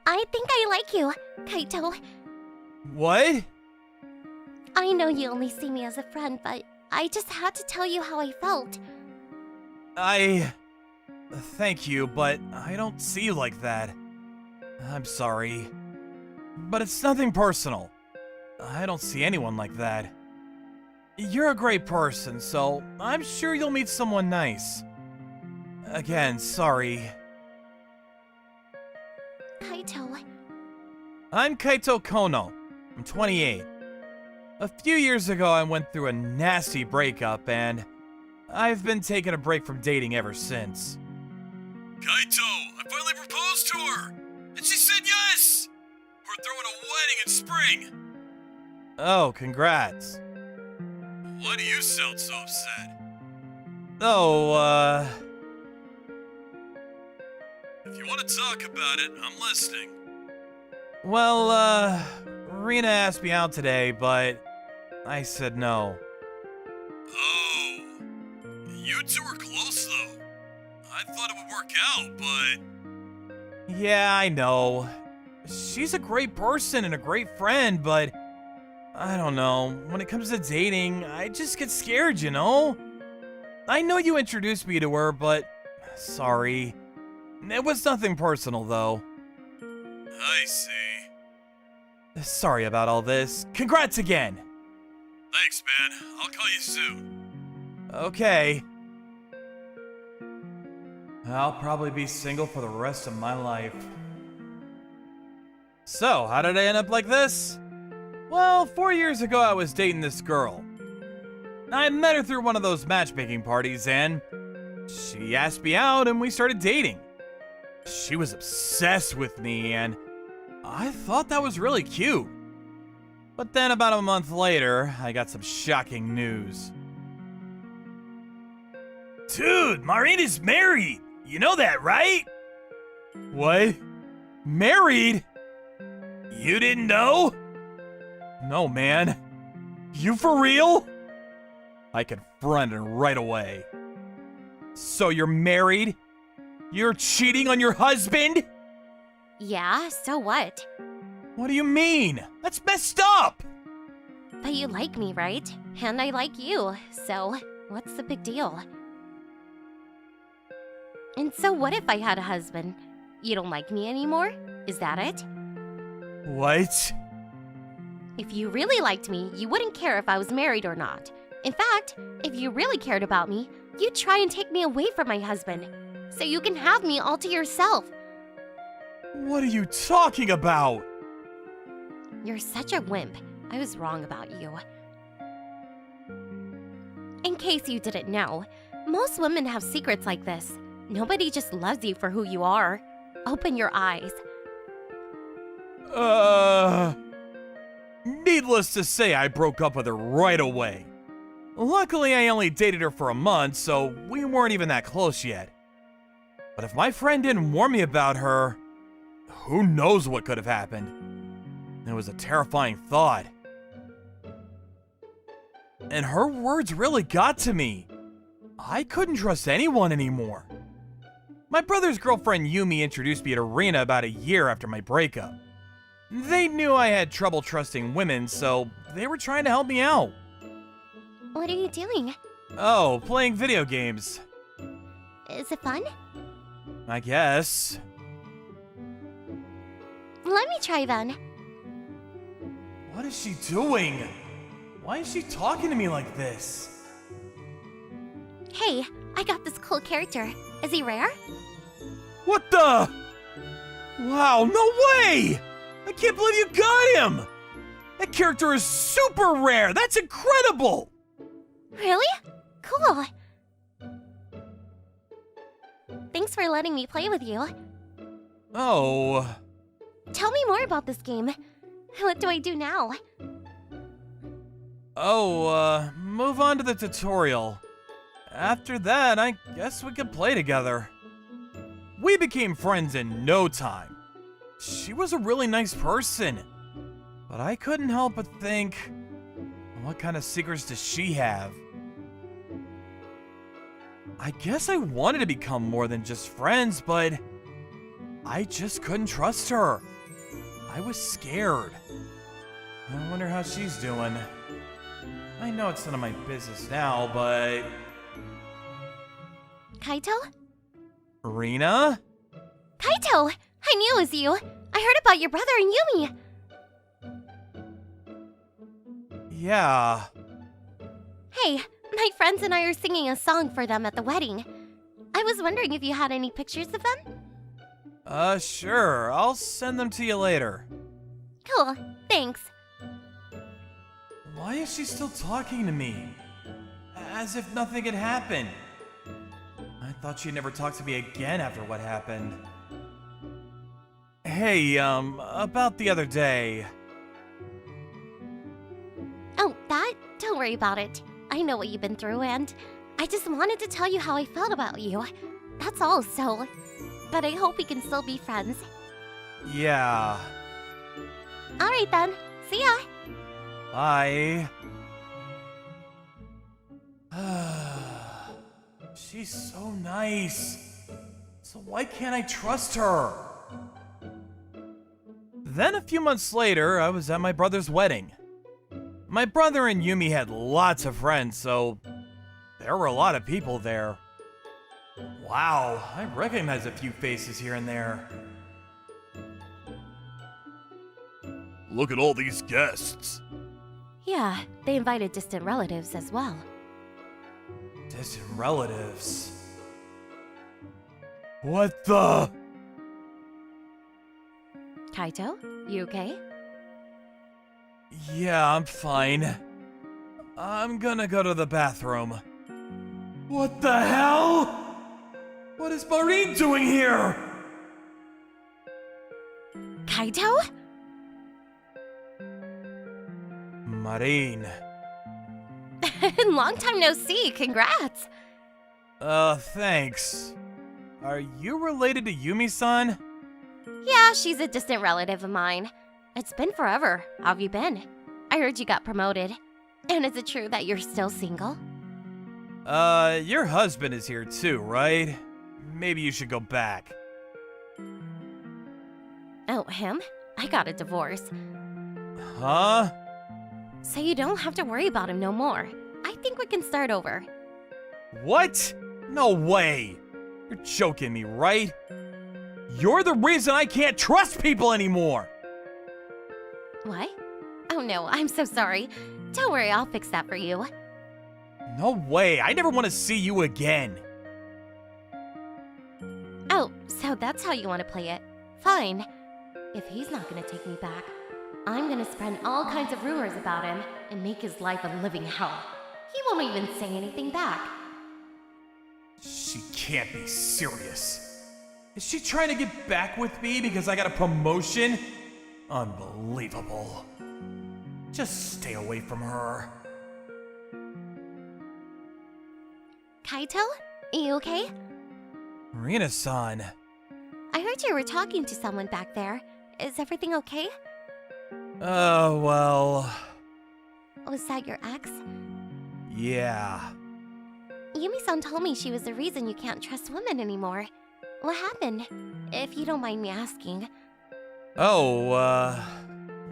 I think I like you, Kaito. What? I know you only see me as a friend, but I just had to tell you how I felt. Thank you, but I don't see you like that. I'm sorry. But it's nothing personal. I don't see anyone like that. You're a great person, so I'm sure you'll meet someone nice. Again, sorry. Kaito. I'm Kaito Kono. I'm 28. A few years ago, I went through a nasty breakup, and I've been taking a break from dating ever since. Kaito, I finally proposed to her, and she said yes! We're throwing a wedding in spring! Oh, congrats. Why do you sound so upset? Oh, if you want to talk about it, I'm listening. Well, Rena asked me out today, but I said no. Oh, you two are close though. I thought it would work out, but... Yeah, I know. She's a great person and a great friend, but... I don't know. When it comes to dating, I just get scared, you know? I know you introduced me to her, but... Sorry. It was nothing personal, though. I see. Sorry about all this. Congrats again! Thanks, man. I'll call you soon. Okay. I'll probably be single for the rest of my life. So, how did I end up like this? Well, 4 years ago I was dating this girl. I met her through one of those matchmaking parties, and she asked me out and we started dating. She was obsessed with me, and I thought that was really cute. But then about a month later, I got some shocking news. Dude, Marina's married! You know that, right? What? Married? You didn't know? No, man. You for real? I confronted her right away. So you're married? You're cheating on your husband? Yeah, so what? What do you mean? That's messed up! But you like me, right? And I like you, so what's the big deal? And so what if I had a husband? You don't like me anymore? Is that it? What? If you really liked me, you wouldn't care if I was married or not. In fact, if you really cared about me, you'd try and take me away from my husband, so you can have me all to yourself. What are you talking about? You're such a wimp. I was wrong about you. In case you didn't know, most women have secrets like this. Nobody just loves you for who you are. Open your eyes. Needless to say, I broke up with her right away. Luckily, I only dated her for a month, so we weren't even that close yet. But if my friend didn't warn me about her, who knows what could have happened? It was a terrifying thought. And her words really got to me. I couldn't trust anyone anymore. My brother's girlfriend Yumi introduced me to Rina about a year after my breakup. They knew I had trouble trusting women, so they were trying to help me out. What are you doing? Oh, playing video games. Is it fun? I guess. Let me try then. What is she doing? Why is she talking to me like this? Hey, I got this cool character. Is he rare? What the? Wow, no way! I can't believe you got him! That character is super rare! That's incredible! Really? Cool. Thanks for letting me play with you. Oh. Tell me more about this game. What do I do now? Oh, move on to the tutorial. After that, I guess we could play together. We became friends in no time. She was a really nice person. But I couldn't help but think, What kind of secrets does she have? I guess I wanted to become more than just friends, but I just couldn't trust her. I was scared. I wonder how she's doing. I know it's none of my business now, but... Kaito? Rina? Kaito! I knew it was you! I heard about your brother and Yumi! Yeah. Hey, my friends and I are singing a song for them at the wedding. I was wondering if you had any pictures of them? Sure. I'll send them to you later. Cool, thanks. Why is she still talking to me? As if nothing had happened. I thought she'd never talk to me again after what happened. Hey, about the other day. Oh, that? Don't worry about it. I know what you've been through, and I just wanted to tell you how I felt about you. That's all, so... But I hope we can still be friends. Yeah. Alright then, see ya! Bye. She's so nice. So why can't I trust her? Then a few months later, I was at my brother's wedding. My brother and Yumi had lots of friends, so there were a lot of people there. Wow, I recognize a few faces here and there. Look at all these guests. Yeah, they invited distant relatives as well. Distant relatives? What the? Kaito, you okay? Yeah, I'm fine. I'm gonna go to the bathroom. What the hell? What is Marine doing here? Kaito? Marine. Long time no see, congrats! Thanks. Are you related to Yumi-san? Yeah, she's a distant relative of mine. It's been forever. How have you been? I heard you got promoted. And is it true that you're still single? Your husband is here too, right? Maybe you should go back. Oh, him? I got a divorce. Huh? So you don't have to worry about him no more. I think we can start over. What? No way! You're joking me, right? You're the reason I can't trust people anymore! What? Oh no, I'm so sorry. Don't worry, I'll fix that for you. No way, I never want to see you again. Oh, so that's how you want to play it. Fine. If he's not gonna take me back, I'm gonna spread all kinds of rumors about him and make his life a living hell. He won't even say anything back. She can't be serious. Is she trying to get back with me because I got a promotion? Unbelievable. Just stay away from her. Kaito? You okay? Rina-san. I heard you were talking to someone back there. Is everything okay? Oh, well... Was that your ex? Yeah. Yumi-san told me she was the reason you can't trust women anymore. What happened? If you don't mind me asking. Oh,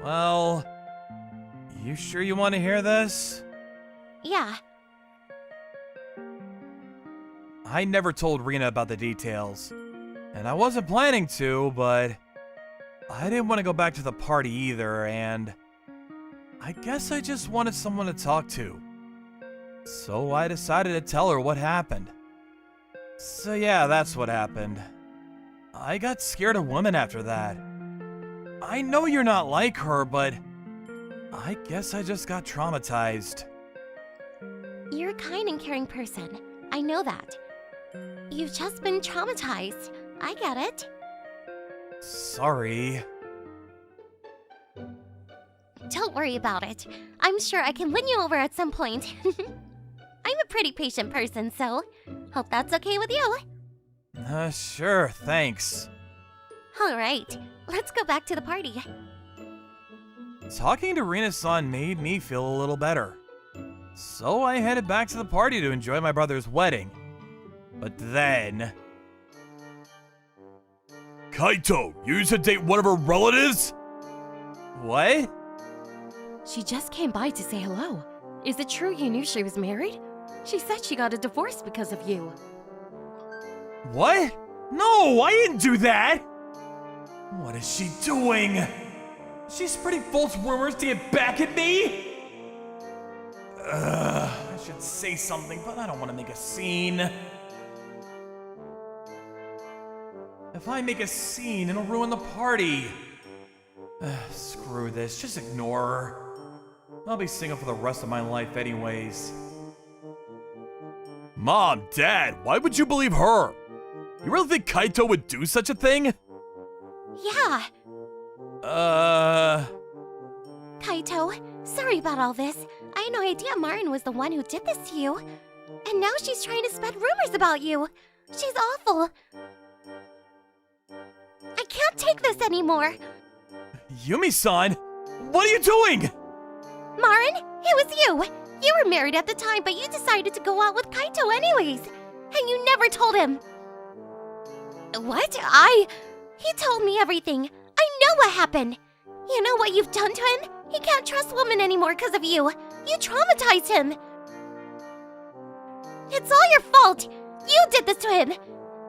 well... You sure you want to hear this? Yeah. I never told Rina about the details. And I wasn't planning to, but... I didn't want to go back to the party either, and... I guess I just wanted someone to talk to. So I decided to tell her what happened. So yeah, that's what happened. I got scared of women after that. I know you're not like her, but... I guess I just got traumatized. You're a kind and caring person. I know that. You've just been traumatized. I get it. Sorry. Don't worry about it. I'm sure I can win you over at some point. I'm a pretty patient person, so hope that's okay with you. Sure, thanks. All right, let's go back to the party. Talking to Rina-san made me feel a little better. So I headed back to the party to enjoy my brother's wedding. But then... Kaito, you used to date one of her relatives? What? She just came by to say hello. Is it true you knew she was married? She said she got a divorce because of you. What? No, I didn't do that! What is she doing? She's spreading false rumors to get back at me? I should say something, but I don't want to make a scene. If I make a scene, it'll ruin the party. Screw this, just ignore her. I'll be single for the rest of my life anyways. Mom, Dad, why would you believe her? You really think Kaito would do such a thing? Yeah. Kaito, sorry about all this. I had no idea Marin was the one who did this to you. And now she's trying to spread rumors about you. She's awful. I can't take this anymore. Yumi-san, what are you doing? Marin, it was you. You were married at the time, but you decided to go out with Kaito anyways. And you never told him. What? He told me everything. I know what happened. You know what you've done to him? He can't trust women anymore because of you. You traumatized him. It's all your fault. You did this to him.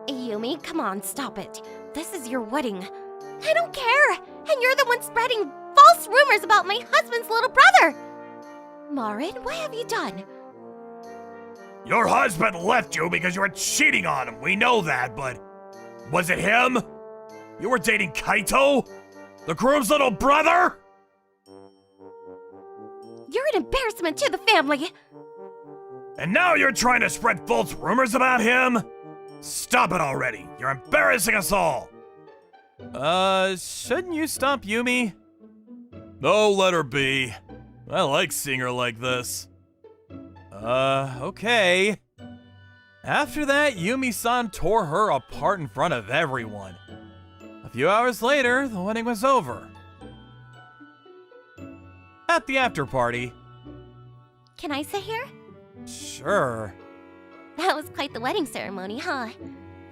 Yumi, come on, stop it. This is your wedding. I don't care. And you're the one spreading false rumors about my husband's little brother. Marin, what have you done? Your husband left you because you were cheating on him. We know that, but was it him? You were dating Kaito? The groom's little brother? You're an embarrassment to the family. And now you're trying to spread false rumors about him? Stop it already. You're embarrassing us all. Shouldn't you stop Yumi? No, let her be. I like seeing her like this. Okay. After that, Yumi-san tore her apart in front of everyone. A few hours later, the wedding was over. At the after party... Can I sit here? Sure. That was quite the wedding ceremony, huh?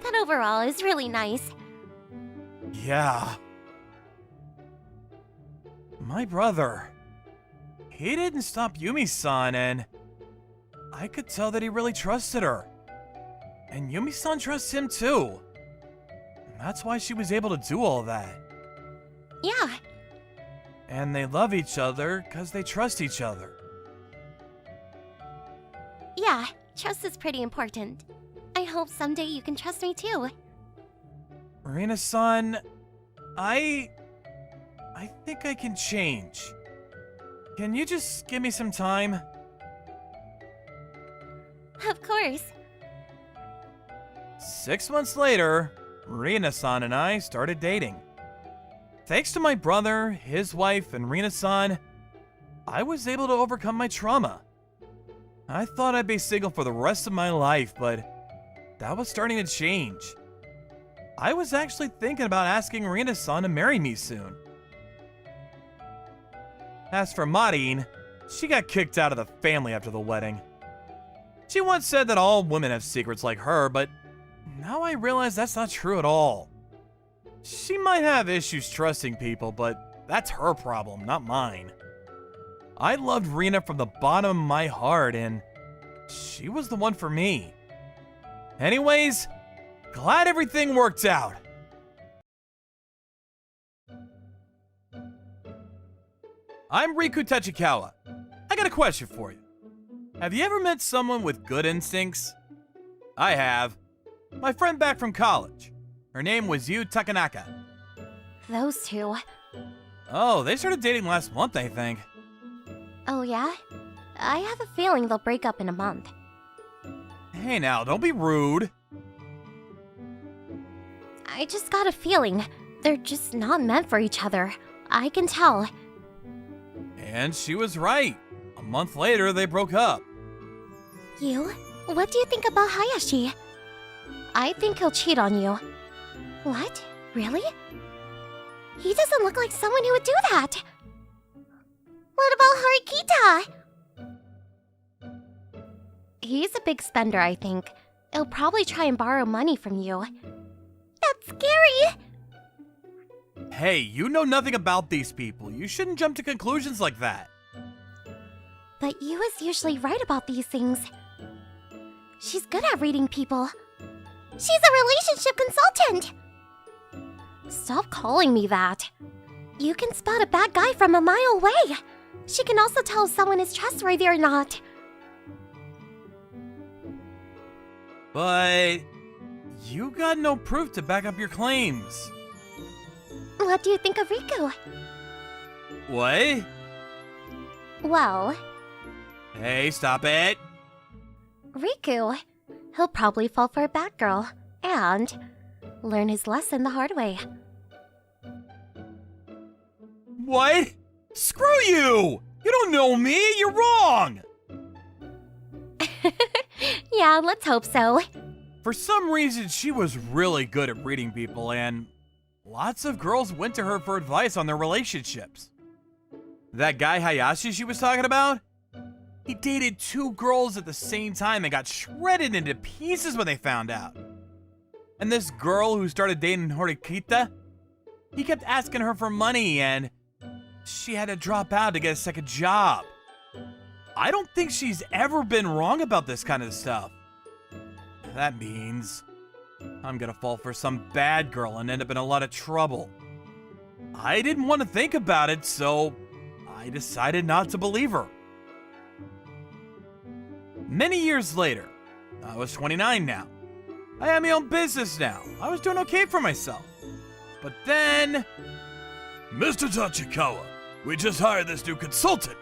But overall, it was really nice. Yeah. My brother... He didn't stop Yumi-san, and... I could tell that he really trusted her. And Yumi-san trusts him too. That's why she was able to do all that. Yeah. And they love each other because they trust each other. Yeah, trust is pretty important. I hope someday you can trust me too. Rina-san, I think I can change. Can you just give me some time? Of course. 6 months later, Rina-san and I started dating. Thanks to my brother, his wife, and Rina-san, I was able to overcome my trauma. I thought I'd be single for the rest of my life, but that was starting to change. I was actually thinking about asking Rina-san to marry me soon. As for Marin, she got kicked out of the family after the wedding. She once said that all women have secrets like her, but now I realize that's not true at all. She might have issues trusting people, but that's her problem, not mine. I loved Rina from the bottom of my heart, and she was the one for me. Anyways, glad everything worked out. I'm Riku Tachikawa. I got a question for you. Have you ever met someone with good instincts? I have. My friend back from college. Her name was Yu Takanaka. Those two. Oh, they started dating last month, I think. Oh yeah? I have a feeling they'll break up in a month. Hey now, don't be rude. I just got a feeling. They're just not meant for each other. I can tell. And she was right. A month later, they broke up. You? What do you think about Hayashi? I think he'll cheat on you. What? Really? He doesn't look like someone who would do that. What about Harikita? He's a big spender, I think. He'll probably try and borrow money from you. That's scary! Hey, you know nothing about these people. You shouldn't jump to conclusions like that. But Yu is usually right about these things. She's good at reading people. She's a relationship consultant! Stop calling me that. You can spot a bad guy from a mile away. She can also tell if someone is trustworthy or not. But you got no proof to back up your claims. What do you think of Riku? What? Well, Hey, stop it. Riku. He'll probably fall for a bad girl and learn his lesson the hard way. What? Screw you! You don't know me, you're wrong! Yeah, let's hope so. For some reason, she was really good at reading people, and lots of girls went to her for advice on their relationships. That guy Hayashi she was talking about? He dated 2 girls at the same time and got shredded into pieces when they found out. And this girl who started dating Horikita, he kept asking her for money and she had to drop out to get a second job. I don't think she's ever been wrong about this kind of stuff. That means I'm gonna fall for some bad girl and end up in a lot of trouble. I didn't want to think about it, so I decided not to believe her. Many years later, I was 29 now. I had my own business now. I was doing okay for myself. But then... Mr. Tachikawa, we just hired this new consultant.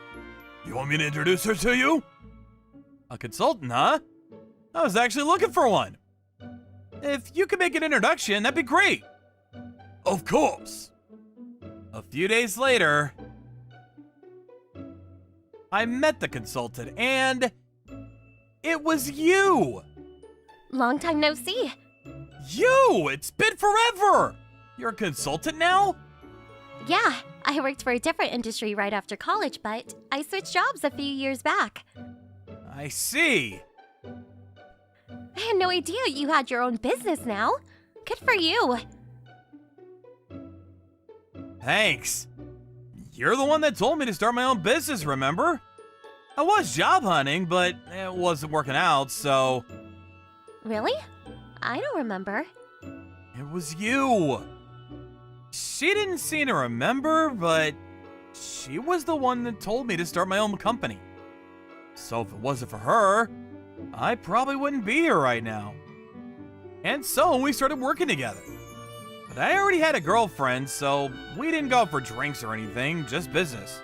You want me to introduce her to you? A consultant, huh? I was actually looking for one. If you could make an introduction, that'd be great. Of course. A few days later, I met the consultant and it was you. Long time no see. You! It's been forever! You're a consultant now? Yeah, I worked for a different industry right after college, but I switched jobs a few years back. I see. I had no idea you had your own business now. Good for you. Thanks. You're the one that told me to start my own business, remember? I was job hunting, but it wasn't working out, so... Really? I don't remember. It was you. She didn't seem to remember, but she was the one that told me to start my own company. So if it wasn't for her, I probably wouldn't be here right now. And so we started working together. But I already had a girlfriend, so we didn't go out for drinks or anything, just business.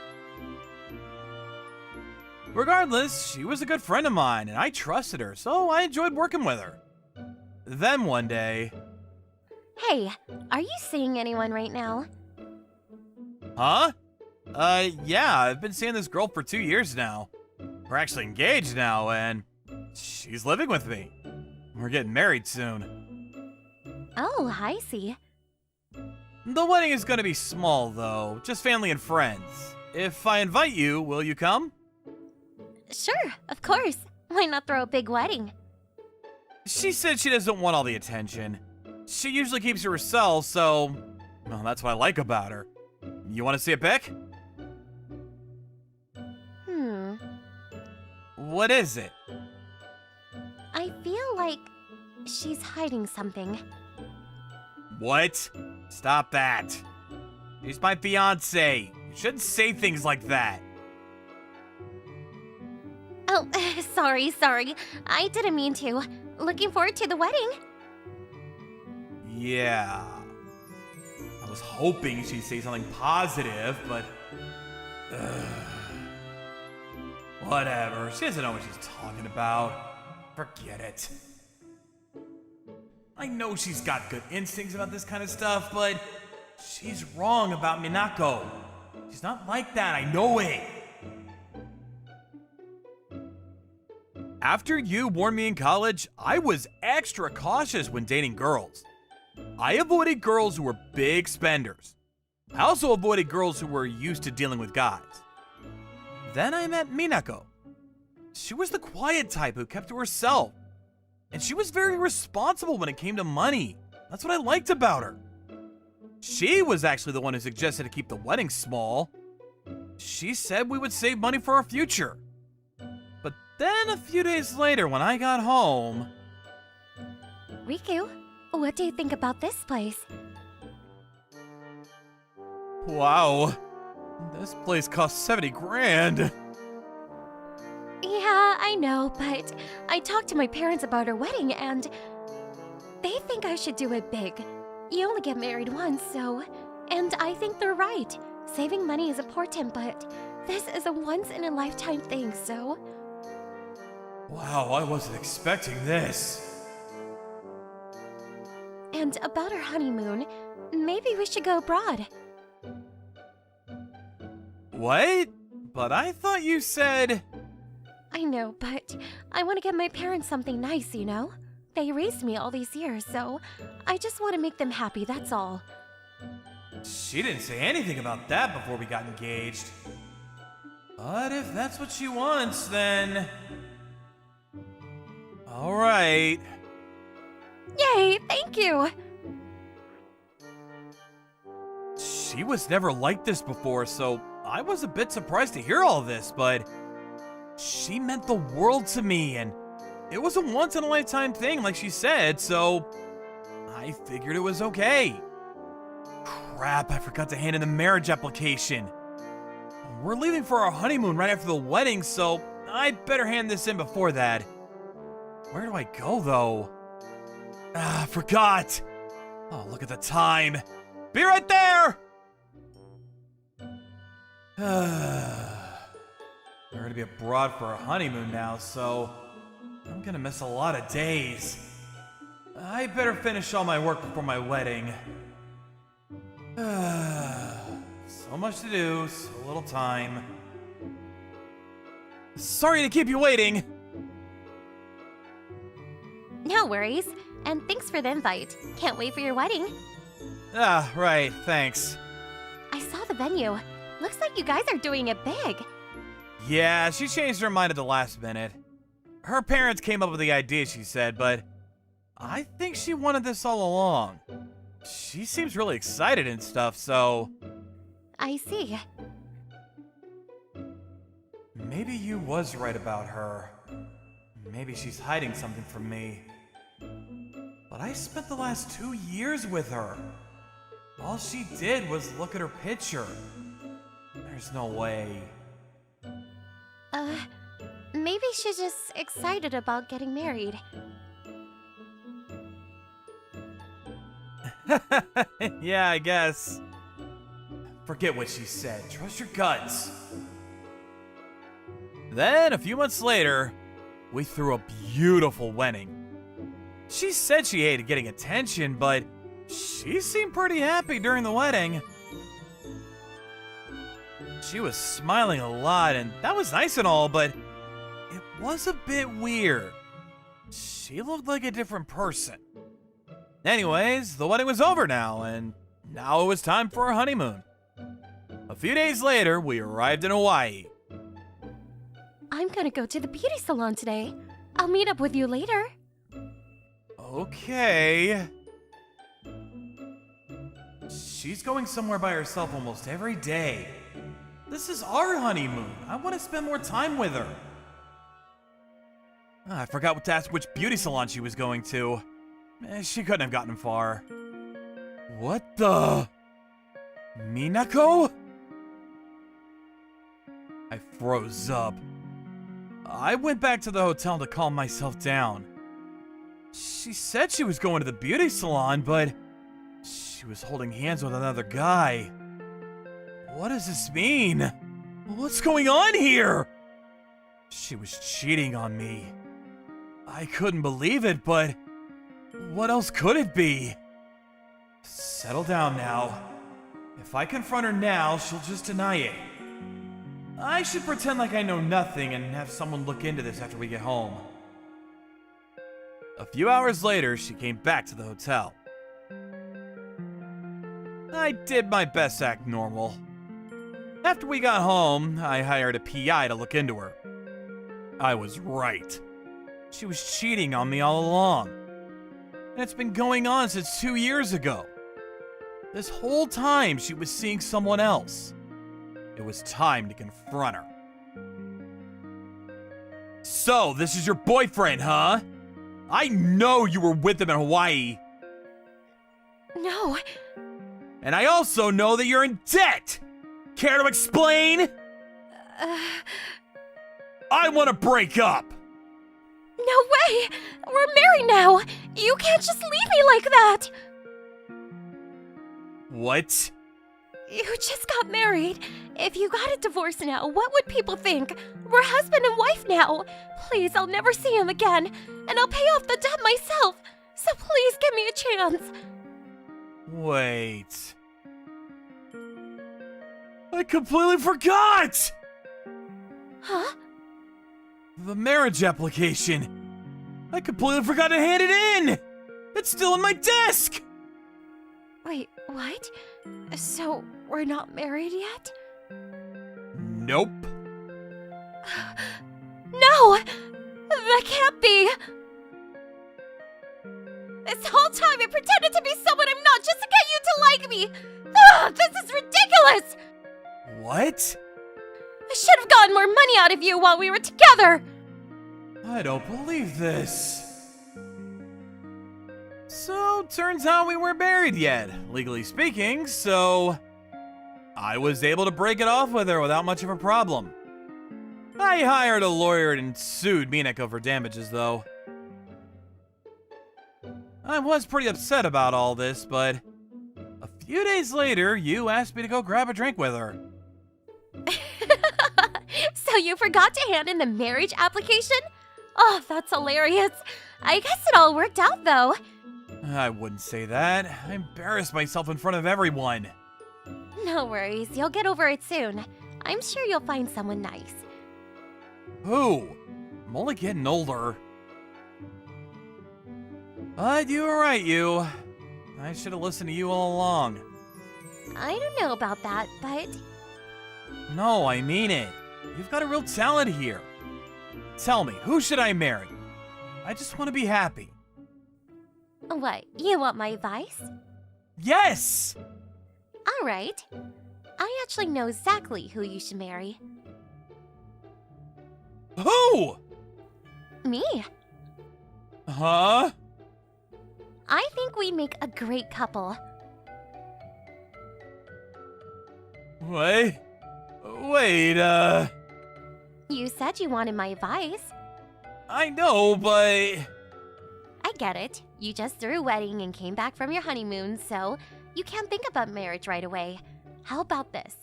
Regardless, she was a good friend of mine, and I trusted her, so I enjoyed working with her. Then one day... Hey, are you seeing anyone right now? Huh? Yeah, I've been seeing this girl for 2 years now. We're actually engaged now, and she's living with me. We're getting married soon. Oh, I see. The wedding is gonna be small, though, just family and friends. If I invite you, will you come? Sure, of course. Why not throw a big wedding? She said she doesn't want all the attention. She usually keeps to herself, so... Well, that's what I like about her. You want to see a pic? What is it? I feel like she's hiding something. What? Stop that. She's my fiancé. You shouldn't say things like that. Oh, sorry. I didn't mean to. Looking forward to the wedding. Yeah. I was hoping she'd say something positive, but... Whatever. She doesn't know what she's talking about. Forget it. I know she's got good instincts about this kind of stuff, but she's wrong about Minako. She's not like that, I know it. After you warned me in college, I was extra cautious when dating girls. I avoided girls who were big spenders. I also avoided girls who were used to dealing with guys. Then I met Minako. She was the quiet type who kept to herself. And she was very responsible when it came to money. That's what I liked about her. She was actually the one who suggested to keep the wedding small. She said we would save money for our future. But then a few days later when I got home... Riku, what do you think about this place? Wow, this place cost 70 grand. Yeah, I know, but I talked to my parents about our wedding and they think I should do it big. You only get married once, so... And I think they're right. Saving money is important, but this is a once-in-a-lifetime thing, so... Wow, I wasn't expecting this. And about our honeymoon, maybe we should go abroad. What? But I thought you said... I know, but I want to get my parents something nice, you know? They raised me all these years, so I just want to make them happy, that's all. She didn't say anything about that before we got engaged. But if that's what she wants, then... Alright. Yay, thank you! She was never like this before, so I was a bit surprised to hear all this, but... She meant the world to me, and it was a once-in-a-lifetime thing, like she said, so... I figured it was okay. Crap, I forgot to hand in the marriage application. We're leaving for our honeymoon right after the wedding, so I'd better hand this in before that. Where do I go, though? Ah, forgot! Oh, look at the time. Be right there! We're gonna be abroad for our honeymoon now, so I'm gonna miss a lot of days. I better finish all my work before my wedding. So much to do, so little time. Sorry to keep you waiting. No worries, and thanks for the invite. Can't wait for your wedding. Ah, right, thanks. I saw the venue. Looks like you guys are doing it big. Yeah, she changed her mind at the last minute. Her parents came up with the idea, she said, but I think she wanted this all along. She seems really excited and stuff, so... I see. Maybe you was right about her. Maybe she's hiding something from me. But I spent the last 2 years with her. All she did was look at her picture. There's no way. Maybe she's just excited about getting married. Yeah, I guess. Forget what she said. Trust your guts. Then, a few months later, we threw a beautiful wedding. She said she hated getting attention, but she seemed pretty happy during the wedding. She was smiling a lot, and that was nice and all, but it was a bit weird. She looked like a different person. Anyways, the wedding was over now, and now it was time for our honeymoon. A few days later, we arrived in Hawaii. I'm gonna go to the beauty salon today. I'll meet up with you later. Okay. She's going somewhere by herself almost every day. This is our honeymoon. I want to spend more time with her. I forgot what to ask which beauty salon she was going to. She couldn't have gotten far. What the? Minako? I froze up. I went back to the hotel to calm myself down. She said she was going to the beauty salon, but she was holding hands with another guy. What does this mean? What's going on here? She was cheating on me. I couldn't believe it, but what else could it be? Settle down now. If I confront her now, she'll just deny it. I should pretend like I know nothing and have someone look into this after we get home. A few hours later, she came back to the hotel. I did my best to act normal. After we got home, I hired a PI to look into her. I was right. She was cheating on me all along. And it's been going on since 2 years ago. This whole time, she was seeing someone else. It was time to confront her. So, this is your boyfriend, huh? I know you were with him in Hawaii. No. And I also know that you're in debt. Care to explain? I want to break up. No way! We're married now! You can't just leave me like that! What? You just got married. If you got a divorce now, what would people think? We're husband and wife now. Please, I'll never see him again. And I'll pay off the debt myself. So please give me a chance. Wait. I completely forgot! Huh? The marriage application. I completely forgot to hand it in! It's still in my desk! Wait, what? So, we're not married yet? Nope. No! That can't be! This whole time I pretended to be someone I'm not just to get you to like me! Ugh, this is ridiculous! What? I should have gotten more money out of you while we were together! I don't believe this. So, turns out we weren't married yet, legally speaking, so I was able to break it off with her without much of a problem. I hired a lawyer and sued Minako for damages, though. I was pretty upset about all this, but a few days later, you asked me to go grab a drink with her. So you forgot to hand in the marriage application? Oh, that's hilarious. I guess it all worked out, though. I wouldn't say that. I embarrassed myself in front of everyone. No worries, you'll get over it soon. I'm sure you'll find someone nice. Who? I'm only getting older. But you were right, you. I should have listened to you all along. I don't know about that, but... No, I mean it. You've got a real talent here. Tell me, who should I marry? I just want to be happy. What, you want my advice? Yes! Alright. I actually know exactly who you should marry. Who? Me. Huh? I think we'd make a great couple. Wait, You said you wanted my advice. I know, but... I get it. You just threw a wedding and came back from your honeymoon, so you can't think about marriage right away. How about this?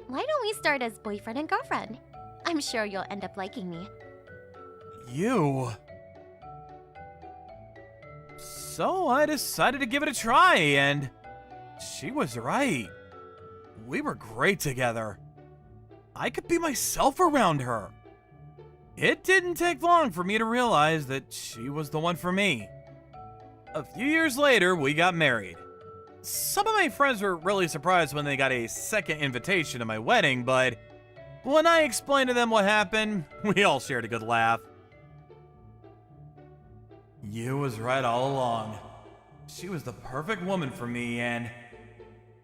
Why don't we start as boyfriend and girlfriend? I'm sure you'll end up liking me. You... So I decided to give it a try, and she was right. We were great together. I could be myself around her. It didn't take long for me to realize that she was the one for me. A few years later, we got married. Some of my friends were really surprised when they got a second invitation to my wedding, but when I explained to them what happened, we all shared a good laugh. You was right all along. She was the perfect woman for me, and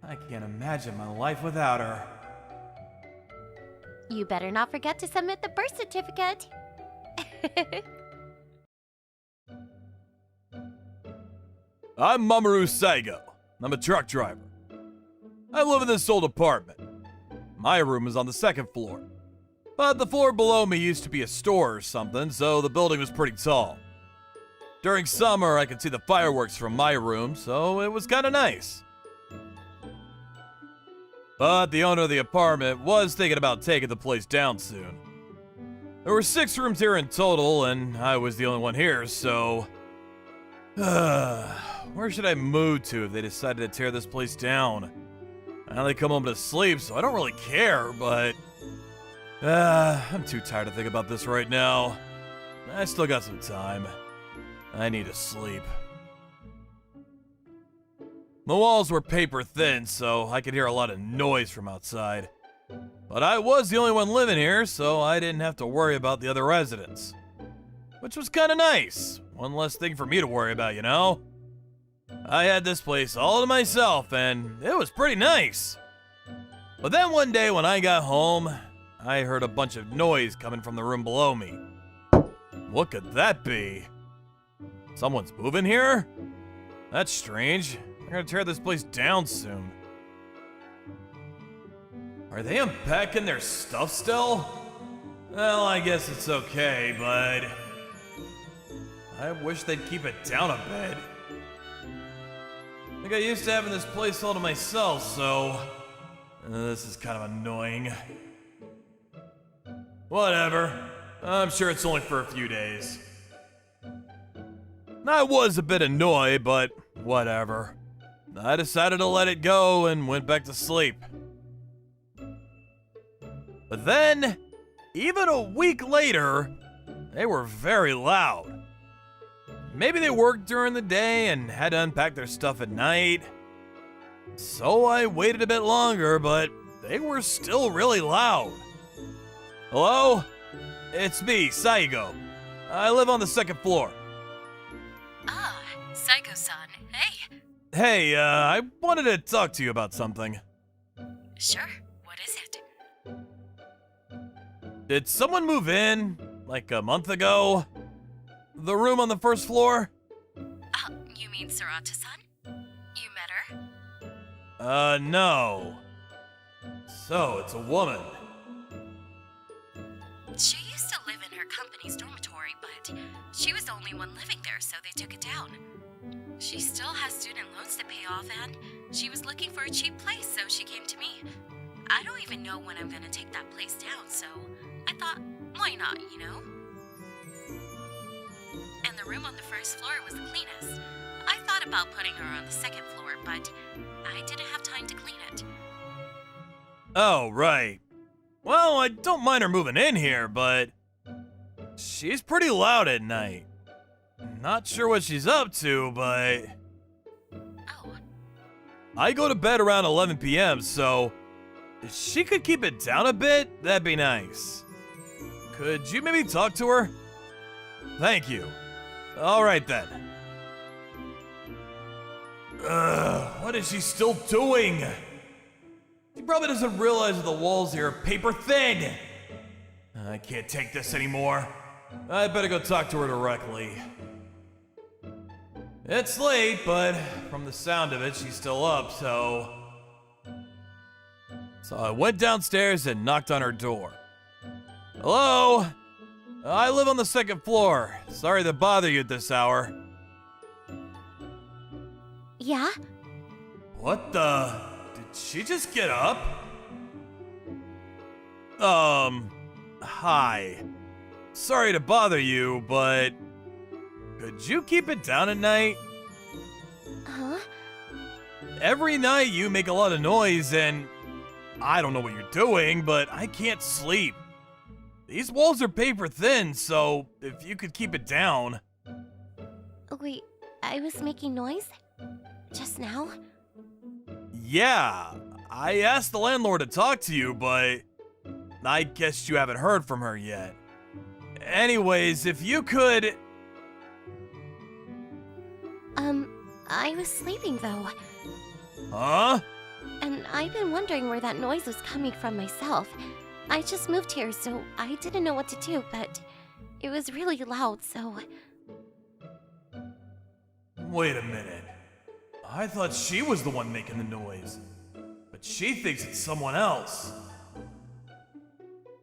I can't imagine my life without her. You better not forget to submit the birth certificate. I'm Mamoru Saigo. I'm a truck driver. I live in this old apartment. My room is on the second floor. But the floor below me used to be a store or something, so the building was pretty tall. During summer, I could see the fireworks from my room, so it was kinda nice. But the owner of the apartment was thinking about taking the place down soon. There were 6 rooms here in total, and I was the only one here, so... where should I move to if they decided to tear this place down? I only come home to sleep, so I don't really care, but... I'm too tired to think about this right now. I still got some time. I need to sleep. The walls were paper thin, so I could hear a lot of noise from outside. But I was the only one living here, so I didn't have to worry about the other residents. Which was kinda nice. One less thing for me to worry about, you know? I had this place all to myself, and it was pretty nice. But then one day when I got home, I heard a bunch of noise coming from the room below me. What could that be? Someone's moving here? That's strange. They're gonna tear this place down soon. Are they unpacking their stuff still? Well, I guess it's okay, but I wish they'd keep it down a bit. I got used to having this place all to myself, so this is kind of annoying. Whatever. I'm sure it's only for a few days. I was a bit annoyed, but whatever. I decided to let it go and went back to sleep. But then, even a week later, they were very loud. Maybe they worked during the day and had to unpack their stuff at night. So I waited a bit longer, but they were still really loud. Hello? It's me, Saigo. I live on the second floor. Ah, Psycho-san. Hey. Hey, I wanted to talk to you about something. Sure, what is it? Did someone move in, like a month ago? The room on the first floor? You mean Sarata-san? You met her? No. So, it's a woman. She used to live in her company's dormitory, but she was the only one living there, so they took it down. She still has student loans to pay off, and she was looking for a cheap place, so she came to me. I don't even know when I'm gonna take that place down, so I thought, why not, you know? And the room on the first floor was the cleanest. I thought about putting her on the second floor, but I didn't have time to clean it. Oh, right. Well, I don't mind her moving in here, but she's pretty loud at night. Not sure what she's up to, but Oh, I go to bed around 11 p.m., so if she could keep it down a bit, that'd be nice. Could you maybe talk to her? Thank you. All right then. What is she still doing? She probably doesn't realize that the walls here are paper thin. I can't take this anymore. I better go talk to her directly. It's late, but from the sound of it, she's still up, so I went downstairs and knocked on her door. Hello? I live on the second floor. Sorry to bother you at this hour. Yeah? What the? Did she just get up? Hi. Sorry to bother you, but could you keep it down at night? Huh? Every night you make a lot of noise and I don't know what you're doing, but I can't sleep. These walls are paper thin, so if you could keep it down. Wait, I was making noise? Just now? Yeah, I asked the landlord to talk to you, but I guess you haven't heard from her yet. Anyways, if you could... I was sleeping though, Huh? and I've been wondering where that noise was coming from myself. I just moved here, so I didn't know what to do, but it was really loud, so... Wait a minute. I thought she was the one making the noise. But she thinks it's someone else.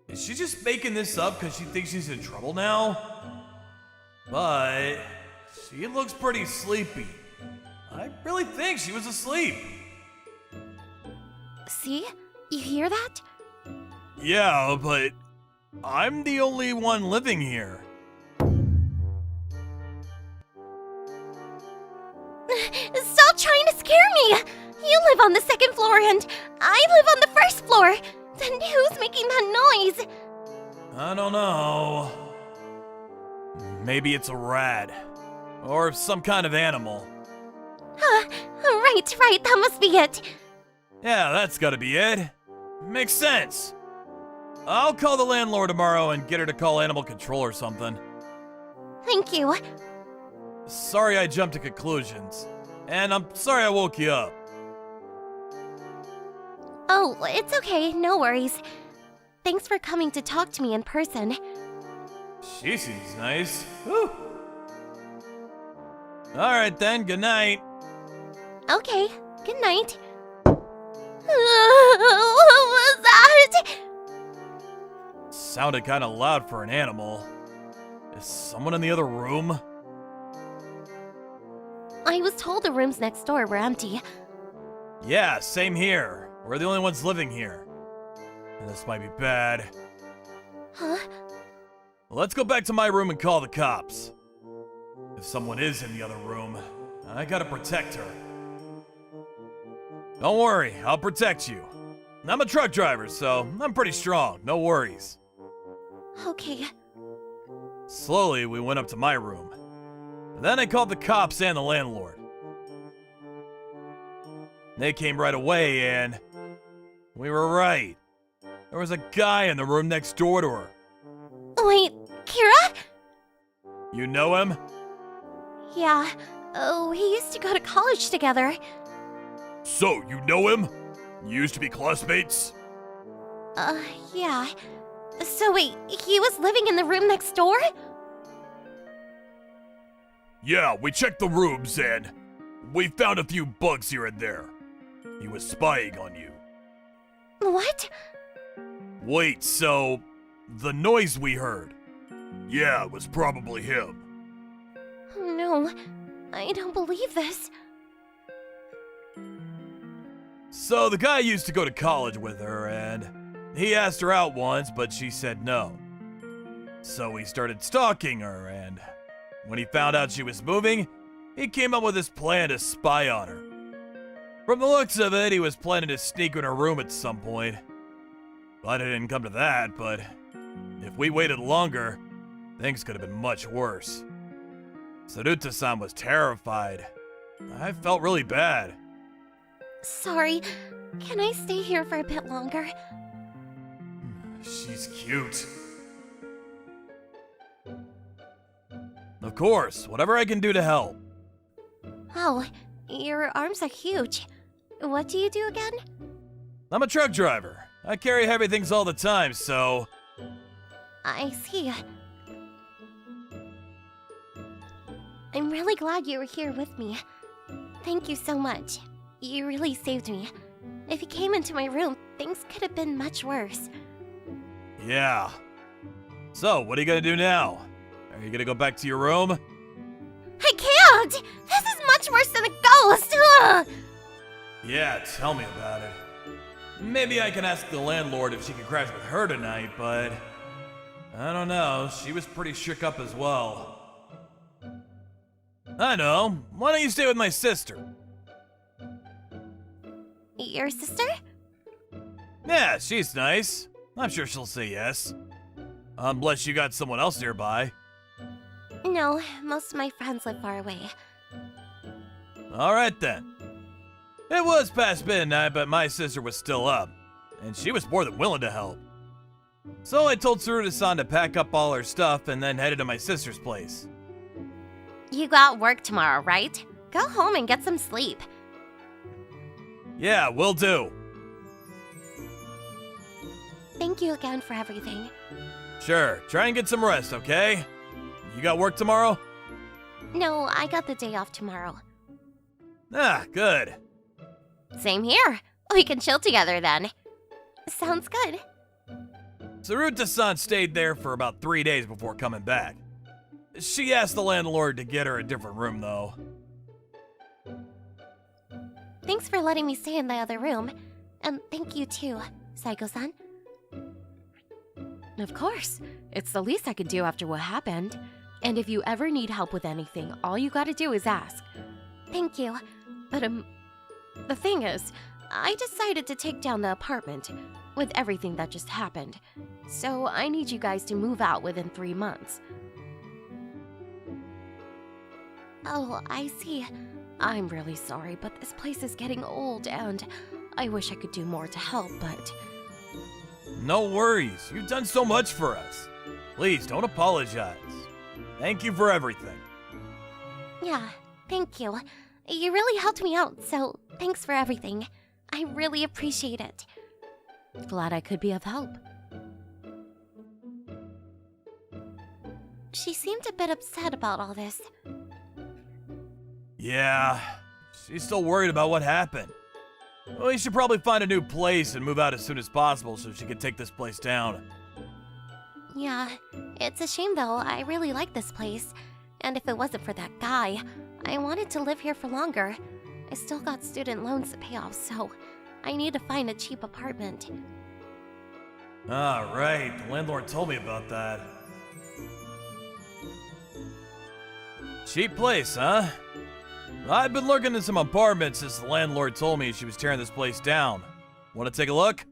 Is she just making this up because she thinks she's in trouble now? But she looks pretty sleepy. I really think she was asleep. See? You hear that? Yeah, but I'm the only one living here. Stop trying to scare me! You live on the second floor and I live on the first floor! Then who's making that noise? I don't know. Maybe it's a rat. Or some kind of animal. Right, that must be it. Yeah, that's gotta be it. Makes sense. I'll call the landlord tomorrow and get her to call animal control or something. Thank you. Sorry I jumped to conclusions. And I'm sorry I woke you up. Oh, it's okay, no worries. Thanks for coming to talk to me in person. She seems nice. Whew. Alright then, good night. Okay, good night. What was that? Sounded kinda loud for an animal. Is someone in the other room? I was told the rooms next door were empty. Yeah, same here. We're the only ones living here. And this might be bad. Huh? Let's go back to my room and call the cops. If someone is in the other room, I gotta protect her. Don't worry, I'll protect you. I'm a truck driver, so I'm pretty strong, no worries. Okay. Slowly, we went up to my room. Then I called the cops and the landlord. They came right away, and we were right. There was a guy in the room next door to her. Wait, Kira? You know him? Yeah. Oh, we used to go to college together. So, you know him? You used to be classmates? Yeah. So wait, he was living in the room next door? Yeah, we checked the rooms and we found a few bugs here and there. He was spying on you. What? Wait, so the noise we heard? Yeah, it was probably him. Oh no, I don't believe this. So the guy used to go to college with her and he asked her out once, but she said no. So he started stalking her, and when he found out she was moving, he came up with this plan to spy on her. From the looks of it, he was planning to sneak in her room at some point. But it didn't come to that, but if we waited longer, things could have been much worse. Saruta-san was terrified. I felt really bad. Sorry, can I stay here for a bit longer? She's cute. Of course, whatever I can do to help. Oh, your arms are huge. What do you do again? I'm a truck driver. I carry heavy things all the time, so... I see. I'm really glad you were here with me. Thank you so much. You really saved me. If you came into my room, things could have been much worse. Yeah. So, what are you gonna do now? Are you gonna go back to your room? I can't! This is much worse than a ghost! Ugh! Yeah, tell me about it. Maybe I can ask the landlord if she can crash with her tonight, but... I don't know, she was pretty shook up as well. I know, why don't you stay with my sister? Your sister? Yeah, she's nice. I'm sure she'll say yes. Unless you got someone else nearby. No, most of my friends live far away. Alright then. It was past midnight, but my sister was still up, and she was more than willing to help. So I told Tsuruta-san to pack up all her stuff and then headed to my sister's place. You got work tomorrow, right? Go home and get some sleep. Yeah, will do. Thank you again for everything. Sure, try and get some rest, okay? You got work tomorrow? No, I got the day off tomorrow. Ah, good. Same here. We can chill together then. Sounds good. Tsuruta-san stayed there for about 3 days before coming back. She asked the landlord to get her a different room, though. Thanks for letting me stay in the other room. And thank you too, Saiko-san. Of course. It's the least I could do after what happened. And if you ever need help with anything, all you gotta do is ask. Thank you. But, the thing is, I decided to take down the apartment with everything that just happened. So I need you guys to move out within 3 months. Oh, I see. I'm really sorry, but this place is getting old and I wish I could do more to help, but No worries. You've done so much for us. Please, don't apologize. Thank you for everything. Yeah, thank you. You really helped me out, so thanks for everything. I really appreciate it. Glad I could be of help. She seemed a bit upset about all this. Yeah, she's still worried about what happened. We should probably find a new place and move out as soon as possible so she can take this place down. Yeah, it's a shame though. I really like this place. And if it wasn't for that guy, I wanted to live here for longer. I still got student loans to pay off, so I need to find a cheap apartment. Ah, right. The landlord told me about that. Cheap place, huh? I've been looking at some apartments since the landlord told me she was tearing this place down. Want to take a look?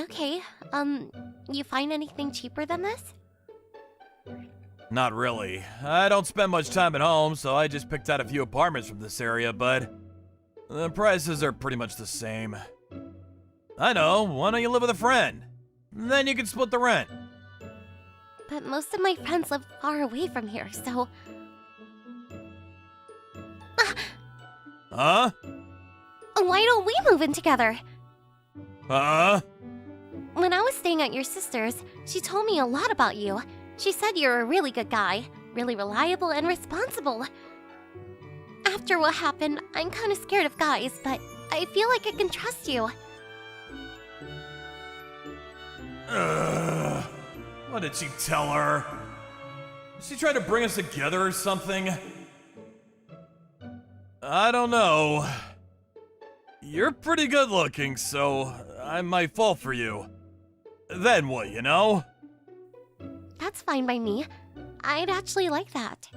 Okay, you find anything cheaper than this? Not really. I don't spend much time at home, so I just picked out a few apartments from this area, but the prices are pretty much the same. I know, why don't you live with a friend? Then you can split the rent. But most of my friends live far away from here, so... Huh? Why don't we move in together? Huh? When I was staying at your sister's, she told me a lot about you. She said you're a really good guy, really reliable and responsible. After what happened, I'm kind of scared of guys, but I feel like I can trust you. What did she tell her? Did she try to bring us together or something? I don't know. You're pretty good looking, so I might fall for you. Then what, you know? That's fine by me. I'd actually like that.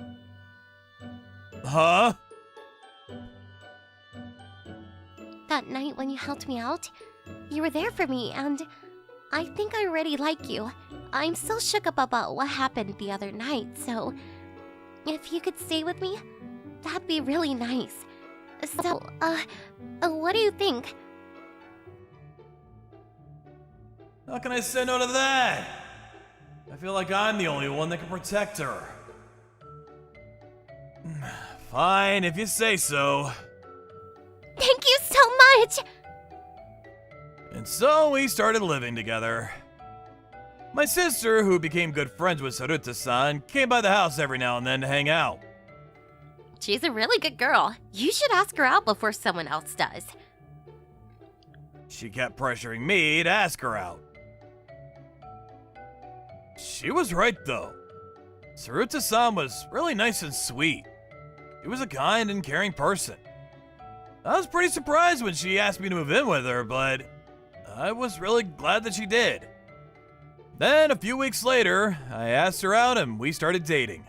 Huh? That night when you helped me out, you were there for me, and I think I already like you. I'm still shook up about what happened the other night, so if you could stay with me, that'd be really nice. So, what do you think? How can I say no to that? I feel like I'm the only one that can protect her. Fine, if you say so. Thank you so much! And so we started living together. My sister, who became good friends with Saruta-san, came by the house every now and then to hang out. She's a really good girl. You should ask her out before someone else does. She kept pressuring me to ask her out. She was right, though. Saruta-san was really nice and sweet. She was a kind and caring person. I was pretty surprised when she asked me to move in with her, but I was really glad that she did. Then, a few weeks later, I asked her out and we started dating.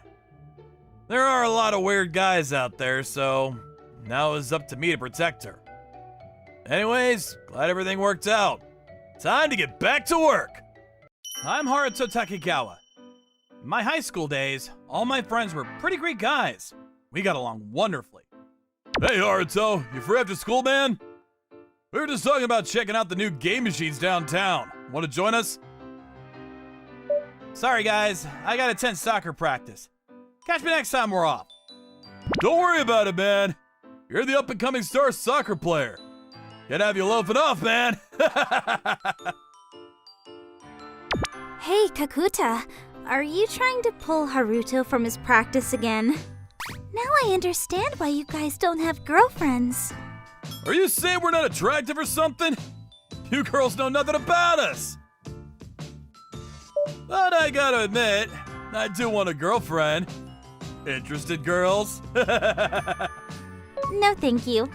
There are a lot of weird guys out there, so now it was up to me to protect her. Anyways, glad everything worked out. Time to get back to work! I'm Haruto Takigawa. In my high school days, all my friends were pretty great guys. We got along wonderfully. Hey Haruto, you free after school, man? We were just talking about checking out the new game machines downtown. Want to join us? Sorry guys, I gotta attend soccer practice. Catch me next time we're off. Don't worry about it, man. You're the up-and-coming star soccer player. Can't have you loafing off, man. Hey, Kakuta, are you trying to pull Haruto from his practice again? Now I understand why you guys don't have girlfriends. Are you saying we're not attractive or something? You girls know nothing about us. But I gotta admit, I do want a girlfriend. Interested, girls? No, thank you.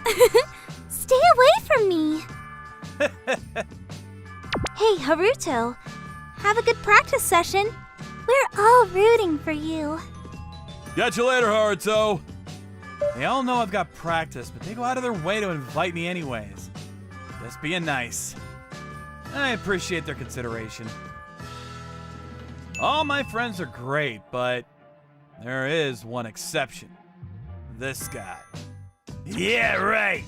Stay away from me. Hey, Haruto, have a good practice session. We're all rooting for you. Catch you later, Haruto. They all know I've got practice, but they go out of their way to invite me anyways. Just being nice. I appreciate their consideration. All my friends are great, but there is one exception. This guy. Yeah, right.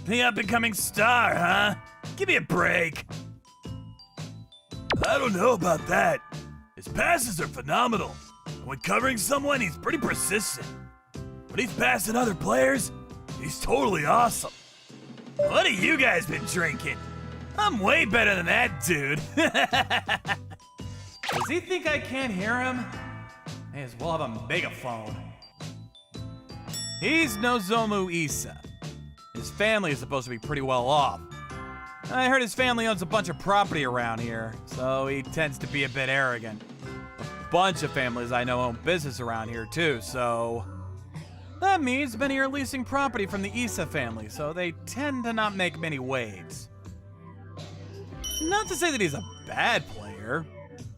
The up-and-coming star, huh? Give me a break. I don't know about that. His passes are phenomenal. And when covering someone, he's pretty persistent. When he's passing other players, he's totally awesome. What have you guys been drinking? I'm way better than that dude. Does he think I can't hear him? May as well have a megaphone. He's Nozomu Issa. His family is supposed to be pretty well off. I heard his family owns a bunch of property around here, so he tends to be a bit arrogant. A bunch of families I know own business around here too, so... That means many are leasing property from the Issa family, so they tend to not make many waves. Not to say that he's a bad player.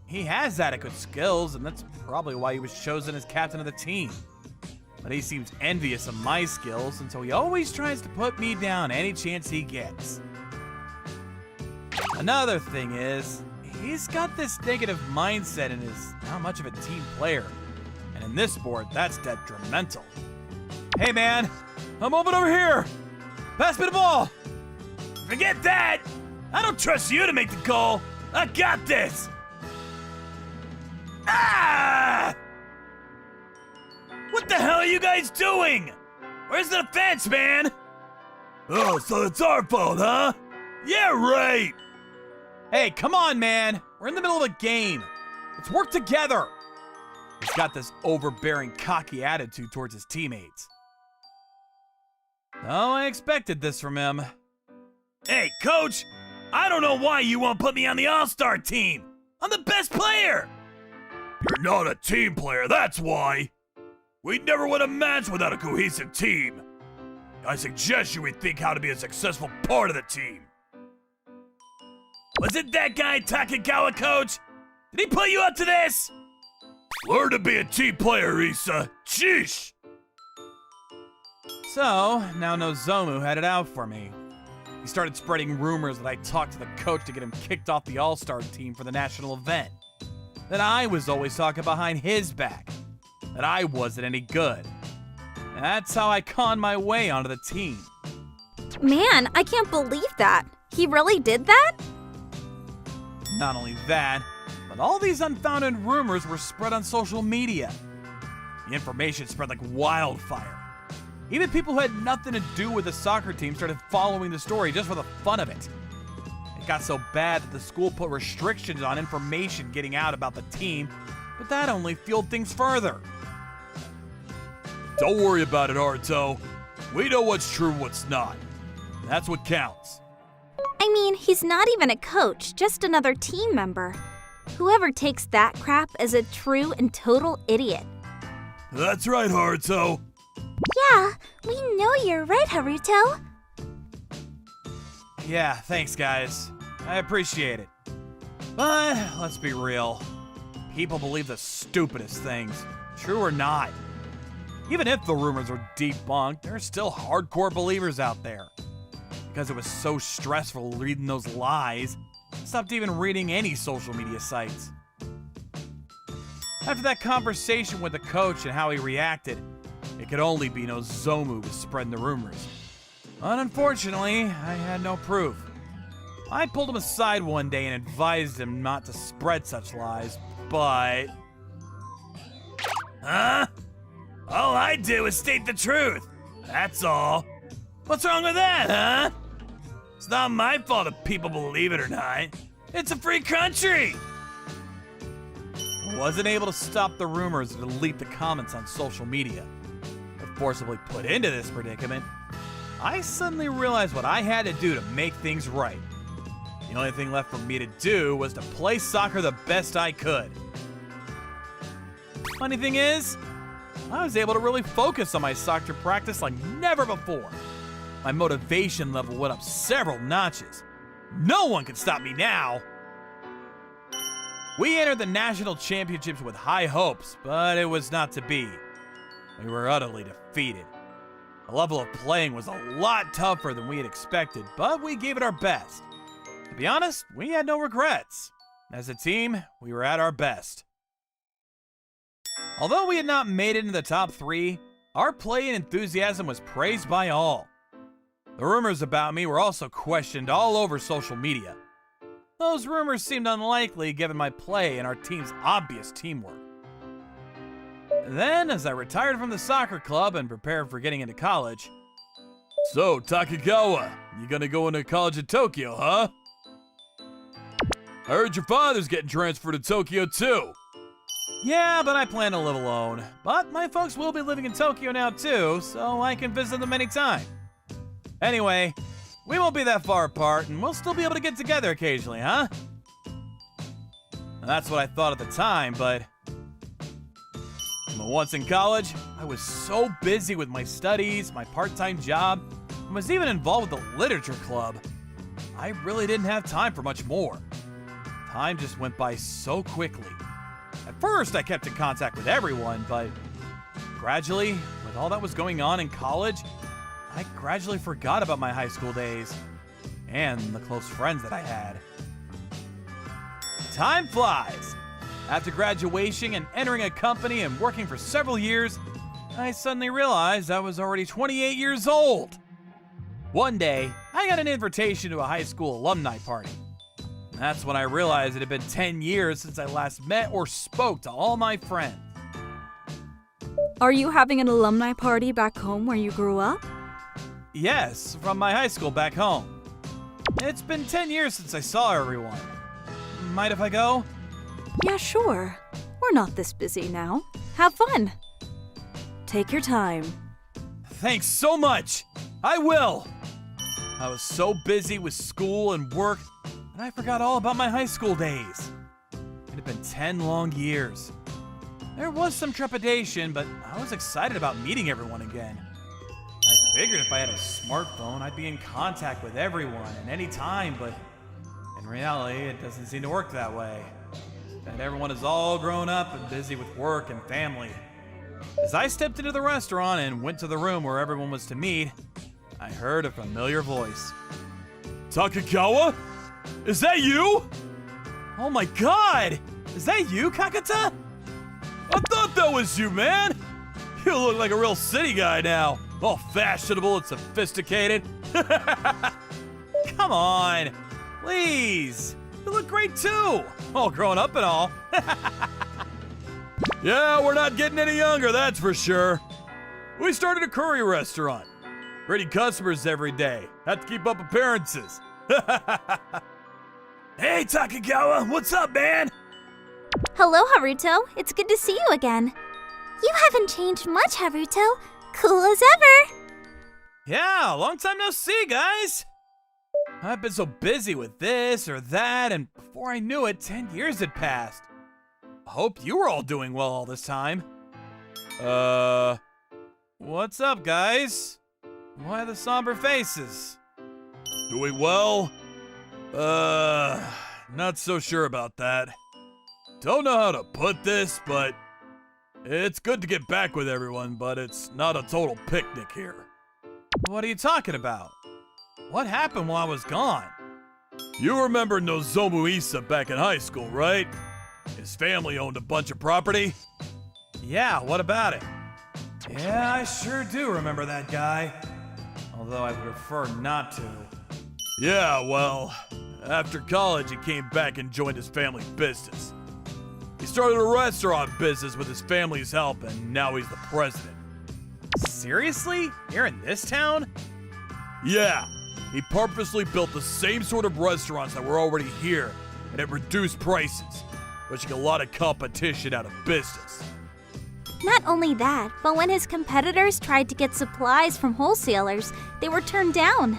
He has adequate skills, and that's probably why he was chosen as captain of the team. But he seems envious of my skills, and so he always tries to put me down any chance he gets. Another thing is, he's got this negative mindset and is not much of a team player. And in this sport, that's detrimental. Hey man, I'm moving over here! Pass me the ball! Forget that! I don't trust you to make the goal! I got this! Ah! What the hell are you guys doing? Where's the defense, man? Oh, so it's our fault, huh? Yeah, right! Hey, come on, man! We're in the middle of a game. Let's work together! He's got this overbearing, cocky attitude towards his teammates. Oh, I expected this from him. Hey, coach! I don't know why you won't put me on the All-Star team! I'm the best player! You're not a team player, that's why! We'd never win a match without a cohesive team. I suggest you rethink how to be a successful part of the team. Was it that guy Takegawa, coach? Did he put you up to this? Learn to be a team player, Issa. Sheesh! So, now Nozomu had it out for me. He started spreading rumors that I talked to the coach to get him kicked off the All-Star team for the national event. That I was always talking behind his back. That I wasn't any good. And that's how I conned my way onto the team. Man, I can't believe that. He really did that? Not only that, but all these unfounded rumors were spread on social media. The information spread like wildfire. Even people who had nothing to do with the soccer team started following the story just for the fun of it. It got so bad that the school put restrictions on information getting out about the team, but that only fueled things further. Don't worry about it, Haruto. We know what's true and what's not. That's what counts. I mean, he's not even a coach, just another team member. Whoever takes that crap is a true and total idiot. That's right, Haruto. Yeah, we know you're right, Haruto. Yeah, thanks, guys. I appreciate it. But let's be real. People believe the stupidest things, true or not. Even if the rumors are debunked, there are still hardcore believers out there. Because it was so stressful reading those lies, I stopped even reading any social media sites. After that conversation with the coach and how he reacted, it could only be Nozomu was spreading the rumors. But unfortunately, I had no proof. I pulled him aside one day and advised him not to spread such lies, but... Huh? All I did was state the truth. That's all. What's wrong with that, huh? It's not my fault if people believe it or not. It's a free country! I wasn't able to stop the rumors or delete the comments on social media. But forcibly put into this predicament, I suddenly realized what I had to do to make things right. The only thing left for me to do was to play soccer the best I could. Funny thing is, I was able to really focus on my soccer practice like never before. My motivation level went up several notches. No one can stop me now. We entered the national championships with high hopes, but it was not to be. We were utterly defeated. The level of playing was a lot tougher than we had expected, but we gave it our best. To be honest, we had no regrets. As a team, we were at our best. Although we had not made it into the top 3, our play and enthusiasm was praised by all. The rumors about me were also questioned all over social media. Those rumors seemed unlikely given my play and our team's obvious teamwork. Then, as I retired from the soccer club and prepared for getting into college... So, Takegawa, you gonna go into college in Tokyo, huh? I heard your father's getting transferred to Tokyo too. Yeah, but I plan to live alone. But my folks will be living in Tokyo now too, so I can visit them anytime. Anyway, we won't be that far apart, and we'll still be able to get together occasionally, huh? That's what I thought at the time, but once in college, I was so busy with my studies, my part-time job, and was even involved with the literature club. I really didn't have time for much more. Time just went by so quickly. At first, I kept in contact with everyone, but gradually, with all that was going on in college, I gradually forgot about my high school days and the close friends that I had. Time flies. After graduation and entering a company and working for several years, I suddenly realized I was already 28 years old. One day, I got an invitation to a high school alumni party. That's when I realized it had been 10 years since I last met or spoke to all my friends. Are you having an alumni party back home where you grew up? Yes, from my high school back home. It's been 10 years since I saw everyone. Mind if I go? Yeah, sure. We're not this busy now. Have fun. Take your time. Thanks so much. I will. I was so busy with school and work that I forgot all about my high school days. It had been 10 long years. There was some trepidation, but I was excited about meeting everyone again. I figured if I had a smartphone, I'd be in contact with everyone at any time, but in reality, it doesn't seem to work that way. And everyone is all grown up and busy with work and family. As I stepped into the restaurant and went to the room where everyone was to meet, I heard a familiar voice. Takegawa? Is that you? Oh my god! Is that you, Kakata? I thought that was you, man! You look like a real city guy now. All fashionable and sophisticated. Come on, please. You look great too. All grown up and all. Yeah, we're not getting any younger, that's for sure. We started a curry restaurant. Greeting customers every day. Have to keep up appearances. Hey, Takegawa, what's up, man? Hello, Haruto. It's good to see you again. You haven't changed much, Haruto. Cool as ever. Yeah, long time no see, guys. I've been so busy with this or that, and before I knew it, 10 years had passed. I hope you were all doing well all this time. What's up, guys? Why the somber faces? Doing well? Not so sure about that. Don't know how to put this, but it's good to get back with everyone, but it's not a total picnic here. What are you talking about? What happened while I was gone? You remember Nozomu Issa back in high school, right? His family owned a bunch of property. Yeah, what about it? Yeah, I sure do remember that guy. Although I prefer not to. Yeah, well, after college he came back and joined his family business. He started a restaurant business with his family's help, and now he's the president. Seriously? Here in this town? Yeah. He purposely built the same sort of restaurants that were already here, and at reduced prices, pushing a lot of competition out of business. Not only that, but when his competitors tried to get supplies from wholesalers, they were turned down.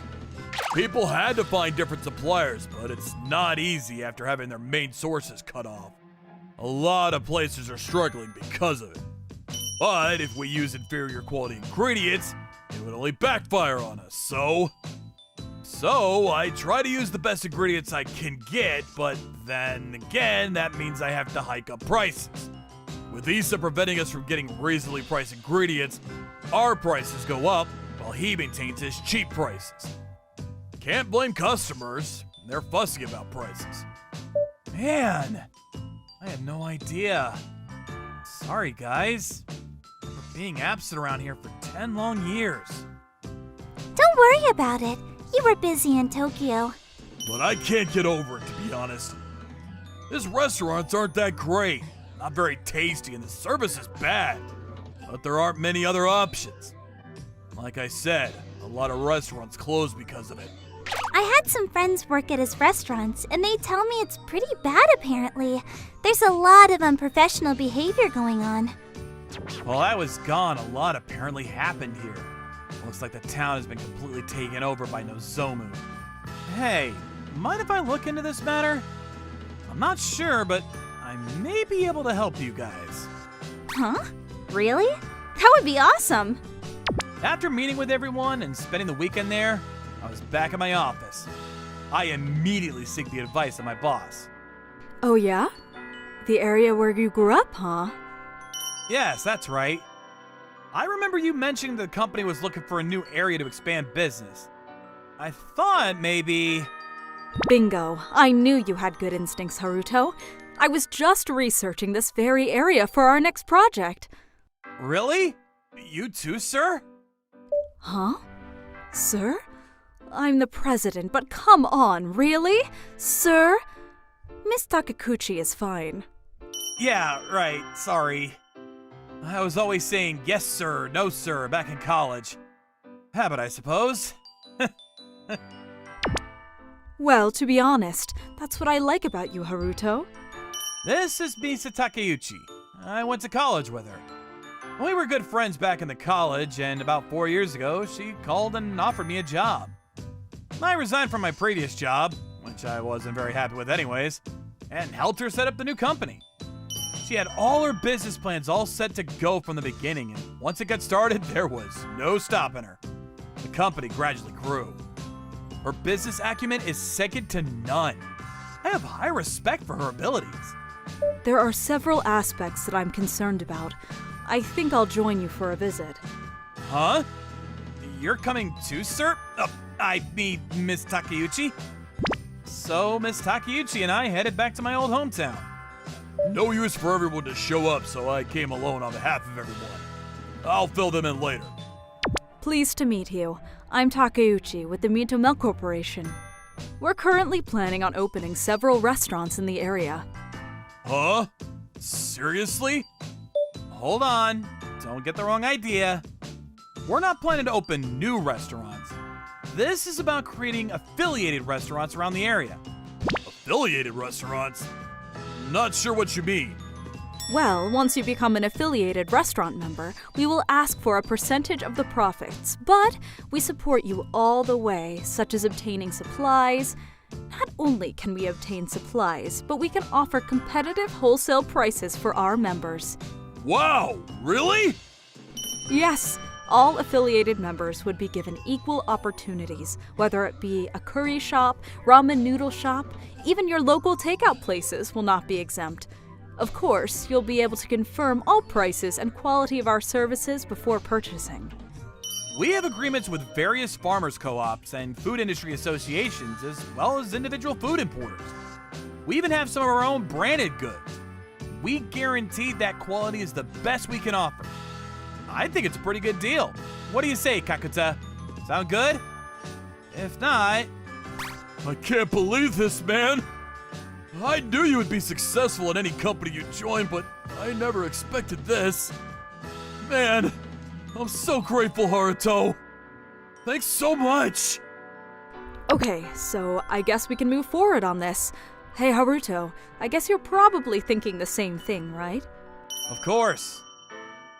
People had to find different suppliers, but it's not easy after having their main sources cut off. A lot of places are struggling because of it. But if we use inferior quality ingredients, it would only backfire on us, so I try to use the best ingredients I can get, but then again, that means I have to hike up prices. With Issa preventing us from getting reasonably priced ingredients, our prices go up while he maintains his cheap prices. Can't blame customers, they're fussy about prices. Man, I had no idea. Sorry, guys. For being absent around here for 10 long years. Don't worry about it. You were busy in Tokyo. But I can't get over it, to be be honest. His restaurants aren't that great, not very tasty, and the service is bad. But there aren't many other options. Like I said, a lot of restaurants close because of it. I had some friends work at his restaurants, and they tell me it's pretty bad apparently. There's a lot of unprofessional behavior going on. While I was gone, a lot apparently happened here. Looks like the town has been completely taken over by Nozomu. Hey, mind if I look into this matter? I'm not sure, but I may be able to help you guys. Huh? Really? That would be awesome. After meeting with everyone and spending the weekend there, I was back at my office. I immediately seek the advice of my boss. Oh yeah? The area where you grew up, huh? Yes, that's right. I remember you mentioning the company was looking for a new area to expand business. I thought maybe... Bingo. I knew you had good instincts, Haruto. I was just researching this very area for our next project. Really? You too, sir? Huh? Sir? I'm the president, but come on, really? Sir? Miss Takekuchi is fine. Yeah, right, sorry. I was always saying yes sir, no sir back in college. Habit, I suppose. Well, to be honest, that's what I like about you, Haruto. This is Misa Takeuchi. I went to college with her. We were good friends back in the college, and about 4 years ago, she called and offered me a job. I resigned from my previous job, which I wasn't very happy with anyways, and helped her set up the new company. She had all her business plans all set to go from the beginning, and once it got started, there was no stopping her. The company gradually grew. Her business acumen is second to none. I have high respect for her abilities. There are several aspects that I'm concerned about. I think I'll join you for a visit. Huh? You're coming too, sir? I mean, Miss Takeuchi. So, Miss Takeuchi and I headed back to my old hometown. No use for everyone to show up, so I came alone on behalf of everyone. I'll fill them in later. Pleased to meet you. I'm Takeuchi with the Mito Milk Corporation. We're currently planning on opening several restaurants in the area. Huh? Seriously? Hold on. Don't get the wrong idea. We're not planning to open new restaurants. This is about creating affiliated restaurants around the area. Affiliated restaurants? Not sure what you mean. Well, once you become an affiliated restaurant member, we will ask for a percentage of the profits, but we support you all the way, such as obtaining supplies. Not only can we obtain supplies, but we can offer competitive wholesale prices for our members. Wow, really? Yes, all affiliated members would be given equal opportunities, whether it be a curry shop, ramen noodle shop, even your local takeout places will not be exempt. Of course, you'll be able to confirm all prices and quality of our services before purchasing. We have agreements with various farmers co-ops and food industry associations, as well as individual food importers. We even have some of our own branded goods. We guarantee that quality is the best we can offer. I think it's a pretty good deal. What do you say, Kakuta? Sound good? If not... I can't believe this, man! I knew you would be successful in any company you joined, but I never expected this. Man, I'm so grateful, Haruto. Thanks so much. Okay, so I guess we can move forward on this. Hey Haruto, I guess you're probably thinking the same thing, right? Of course.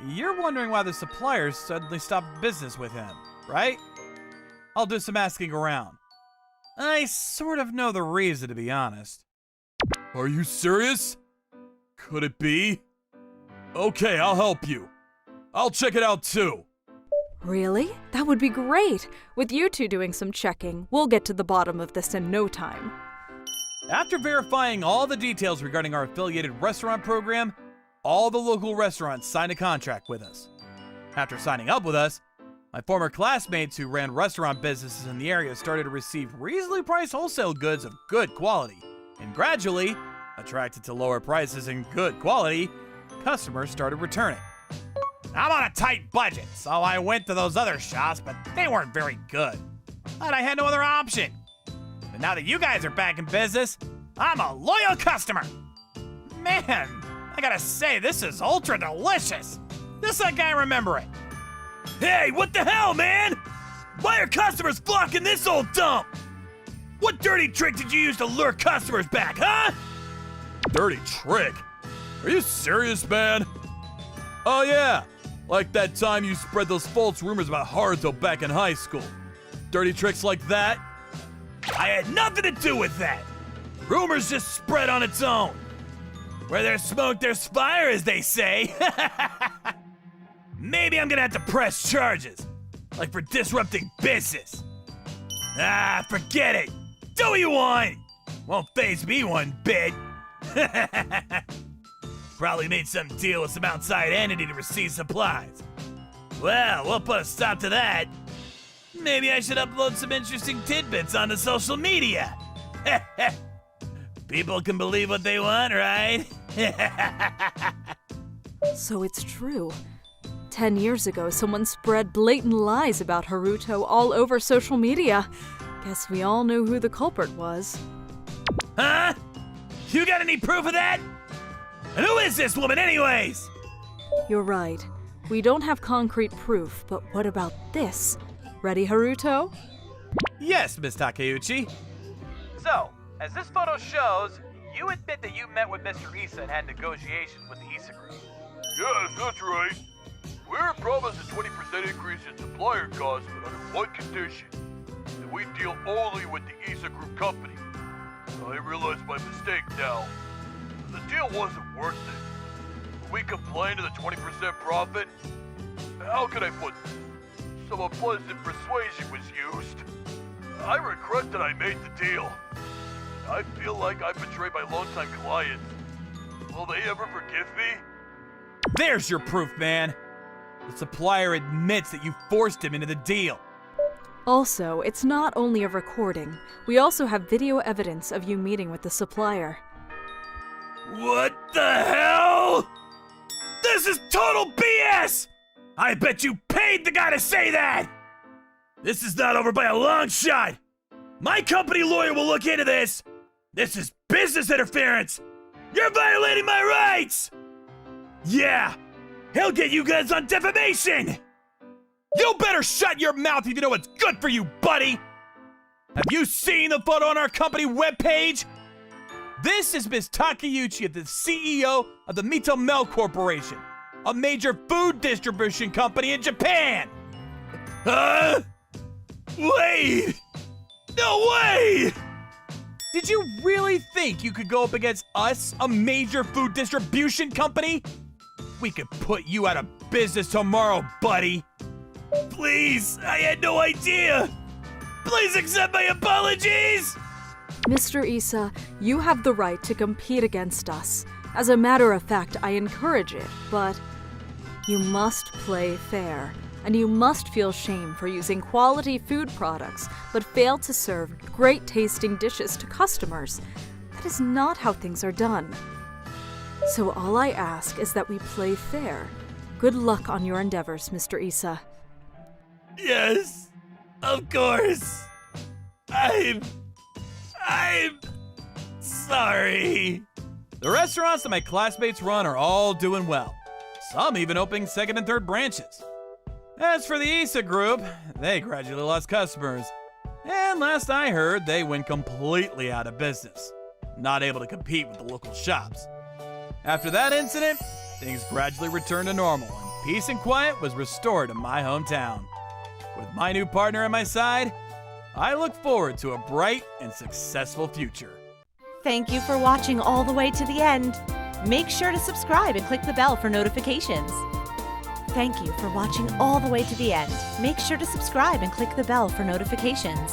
You're wondering why the suppliers suddenly stopped business with him, right? I'll do some asking around. I sort of know the reason, to be honest. Are you serious? Could it be? Okay, I'll help you. I'll check it out too. Really? That would be great. With you two doing some checking, we'll get to the bottom of this in no time. After verifying all the details regarding our affiliated restaurant program, all the local restaurants signed a contract with us. After signing up with us, my former classmates who ran restaurant businesses in the area started to receive reasonably priced wholesale goods of good quality. And gradually, attracted to lower prices and good quality, customers started returning. I'm on a tight budget, so I went to those other shops, but they weren't very good. But I had no other option. But now that you guys are back in business, I'm a loyal customer. Man, I gotta say, this is ultra delicious. Just like I remember it. Hey, what the hell, man? Why are customers flocking this old dump? What dirty trick did you use to lure customers back, huh? Dirty trick? Are you serious, man? Oh yeah, like that time you spread those false rumors about Haruto back in high school. Dirty tricks like that? I had nothing to do with that. Rumors just spread on its own. Where there's smoke, there's fire, as they say. Maybe I'm gonna have to press charges, like for disrupting business. Ah, forget it. Do what you want. Won't faze me one bit. Probably made some deal with some outside entity to receive supplies. Well, we'll put a stop to that. Maybe I should upload some interesting tidbits onto social media. People can believe what they want, right? So it's true. 10 years ago, someone spread blatant lies about Haruto all over social media. Guess we all know who the culprit was. Huh? You got any proof of that? And who is this woman anyways? You're right. We don't have concrete proof, but what about this? Ready, Haruto? Yes, Miss Takeuchi. So, as this photo shows, you admit that you met with Mr. Issa and had negotiations with the Issa Group. Yes, that's right. We were promised a 20% increase in supplier costs, but under one condition, that we deal only with the Issa Group company. I realize my mistake now. The deal wasn't worth it. When we complained to the 20% profit, how can I put this? Some unpleasant persuasion was used. I regret that I made the deal. I feel like I betrayed my longtime clients. Will they ever forgive me? There's your proof, man. The supplier admits that you forced him into the deal. Also, it's not only a recording. We also have video evidence of you meeting with the supplier. What the hell? This is total BS! I bet you paid the guy to say that! This is not over by a long shot! My company lawyer will look into this! This is business interference! You're violating my rights! Yeah! He'll get you guys on defamation! You better shut your mouth if you know what's good for you, buddy! Have you seen the photo on our company webpage? This is Miss Takeuchi, the CEO of the Mito Mel Corporation, a major food distribution company in Japan! Huh? Wait! No way! Did you really think you could go up against us, a major food distribution company? We could put you out of business tomorrow, buddy. Please, I had no idea. Please accept my apologies. Mr. Issa, you have the right to compete against us. As a matter of fact, I encourage it, but you must play fair. And you must feel shame for using quality food products, but fail to serve great tasting dishes to customers. That is not how things are done. So all I ask is that we play fair. Good luck on your endeavors, Mr. Issa. Yes, of course. I'm sorry. The restaurants that my classmates run are all doing well. Some even opening second and third branches. As for the Issa Group, they gradually lost customers. And last I heard, they went completely out of business, not able to compete with the local shops. After that incident, things gradually returned to normal, and peace and quiet was restored in my hometown. With my new partner at my side, I look forward to a bright and successful future. Thank you for watching all the way to the end. Make sure to subscribe and click the bell for notifications. Thank you for watching all the way to the end. Make sure to subscribe and click the bell for notifications.